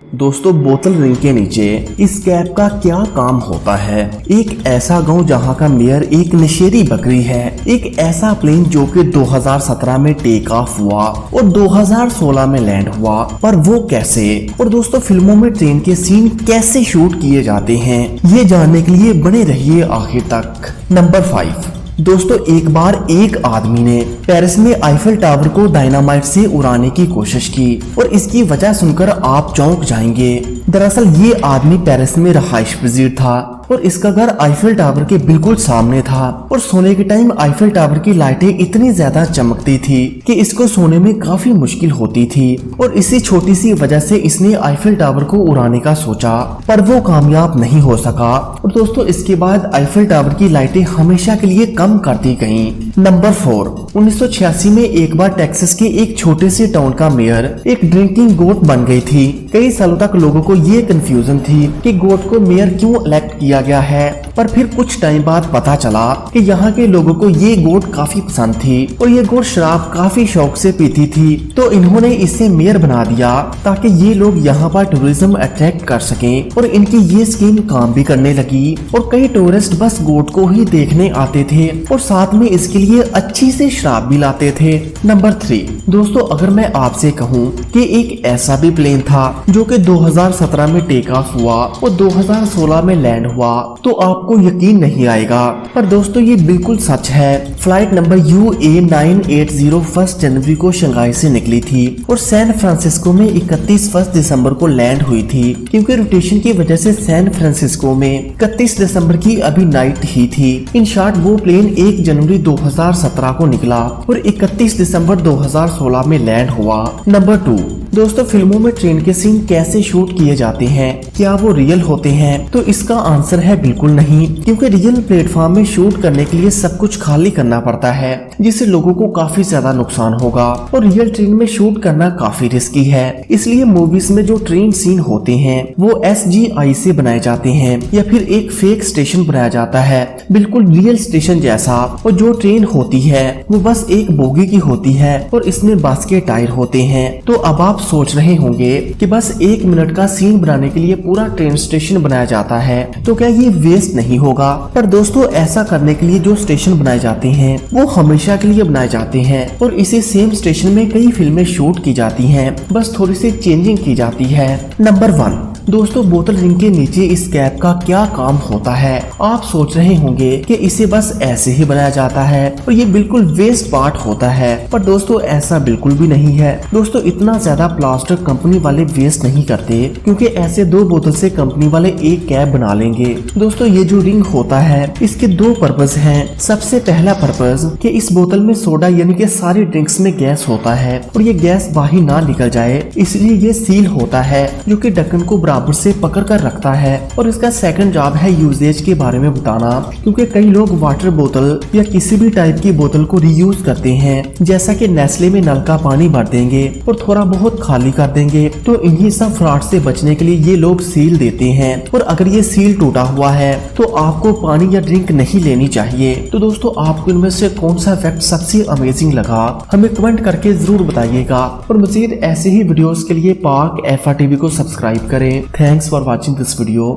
दोस्तों बोतल रिंग के नीचे इस कैप का क्या काम होता है। एक ऐसा गांव जहां का मेयर एक नशेरी बकरी है। एक ऐसा प्लेन जो कि 2017 में टेक ऑफ हुआ और 2016 में लैंड हुआ, पर वो कैसे। और दोस्तों फिल्मों में ट्रेन के सीन कैसे शूट किए जाते हैं, ये जानने के लिए बने रहिए आखिर तक। नंबर 5 दोस्तों, एक बार एक आदमी ने पेरिस में आईफल टावर को डायनामाइट से उड़ाने की कोशिश की और इसकी वजह सुनकर आप चौंक जाएंगे। दरअसल ये आदमी पेरिस में रहाइश पजीर था और इसका घर आईफल टावर के बिल्कुल सामने था और सोने के टाइम आईफल टावर की लाइटें इतनी ज्यादा चमकती थी कि इसको सोने में काफी मुश्किल होती थी और इसी छोटी सी वजह से इसने आईफल टावर को उड़ाने का सोचा, पर वो कामयाब नहीं हो सका। और दोस्तों इसके बाद आईफल टावर की लाइटें हमेशा के लिए कम कर दी गयी। नंबर 4 1986 में एक बार टेक्सास के एक छोटे से टाउन का मेयर एक ड्रिंकिंग गोट बन गई थी। कई सालों तक लोगों को ये कंफ्यूजन थी कि गोट को मेयर क्यों इलेक्ट किया गया है, पर फिर कुछ टाइम बाद पता चला कि यहाँ के लोगों को ये गोट काफी पसंद थी और ये गोट शराब काफी शौक से पीती थी, तो इन्होंने इसे मेयर बना दिया ताकि ये लोग यहाँ पर टूरिज्म अट्रैक्ट कर सकें। और इनकी ये स्कीम काम भी करने लगी और कई टूरिस्ट बस गोट को ही देखने आते थे और साथ में इसके लिए अच्छी से शराब भी लाते थे। नंबर 3 दोस्तों, अगर मैं आपसे कहूँ कि एक ऐसा भी प्लेन था जो कि 2017 में टेक ऑफ हुआ और 2016 में लैंड हुआ, तो आपको यकीन नहीं आएगा, पर दोस्तों ये बिल्कुल सच है। फ्लाइट नंबर UA980 1 जनवरी को शंघाई से निकली थी और सैन फ्रांसिस्को में 31 दिसंबर को लैंड हुई थी, क्योंकि रोटेशन की वजह से सैन फ्रांसिस्को में 31 दिसंबर की अभी नाइट ही थी। इन शॉर्ट वो प्लेन 1 जनवरी 2017 को निकला और 31 दिसंबर 2016 में लैंड हुआ। नंबर 2 दोस्तों, फिल्मों में ट्रेन के सीन कैसे शूट किए जाते हैं, क्या वो रियल होते हैं? तो इसका आंसर है बिल्कुल नहीं, क्योंकि रियल प्लेटफॉर्म में शूट करने के लिए सब कुछ खाली करना पड़ता है, जिससे लोगों को काफी ज्यादा नुकसान होगा और रियल ट्रेन में शूट करना काफी रिस्की है। इसलिए मूवीज में जो ट्रेन सीन होते हैं वो SGI से बनाए जाते हैं या फिर एक फेक स्टेशन बनाया जाता है, बिल्कुल रियल स्टेशन जैसा। और जो ट्रेन होती है वो बस एक बोगी की होती है और इसमें बस के टायर होते हैं। तो अब आप सोच रहे होंगे कि बस 1 मिनट का सीन बनाने के लिए पूरा ट्रेन स्टेशन बनाया जाता है, तो क्या ये वेस्ट नहीं होगा? पर दोस्तों ऐसा करने के लिए जो स्टेशन बनाए जाते हैं वो हमेशा के लिए बनाए जाते हैं और इसी सेम स्टेशन में कई फिल्में शूट की जाती हैं, बस थोड़ी सी चेंजिंग की जाती है। नंबर 1 दोस्तों, बोतल रिंग के नीचे इस कैप का क्या काम होता है? आप सोच रहे होंगे कि इसे बस ऐसे ही बनाया जाता है और ये बिल्कुल वेस्ट पार्ट होता है, पर दोस्तों ऐसा बिल्कुल भी नहीं है। दोस्तों इतना ज्यादा प्लास्टर कंपनी वाले वेस्ट नहीं करते, क्योंकि ऐसे 2 बोतल से कंपनी वाले एक कैप बना लेंगे। दोस्तों ये जो रिंग होता है इसके 2 पर्पज हैं। सबसे पहला पर्पज कि इस बोतल में सोडा यानी कि सारी ड्रिंक्स में गैस होता है और ये गैस बाहर ना निकल जाए, इसलिए ये सील होता है जो कि ढक्कन को बराबर से पकड़ कर रखता है। और इसका सेकंड जॉब है यूजेज के बारे में बताना, क्योंकि कई लोग वाटर बोतल या किसी भी टाइप की बोतल को रीयूज करते हैं, जैसा कि नेस्ले में नल का पानी भर देंगे और थोड़ा बहुत खाली कर देंगे। तो इन्हीं सब फ्रॉड से बचने के लिए ये लोग सील देते हैं और अगर ये सील टूटा हुआ है तो आपको पानी या ड्रिंक नहीं लेनी चाहिए। तो दोस्तों आपको इनमें से कौन सा फैक्ट सबसे अमेजिंग लगा, हमें कमेंट करके जरूर बताइएगा। और मजीद ऐसे ही वीडियोस के लिए पाक FR TV को सब्सक्राइब करें। Thanks for watching this video.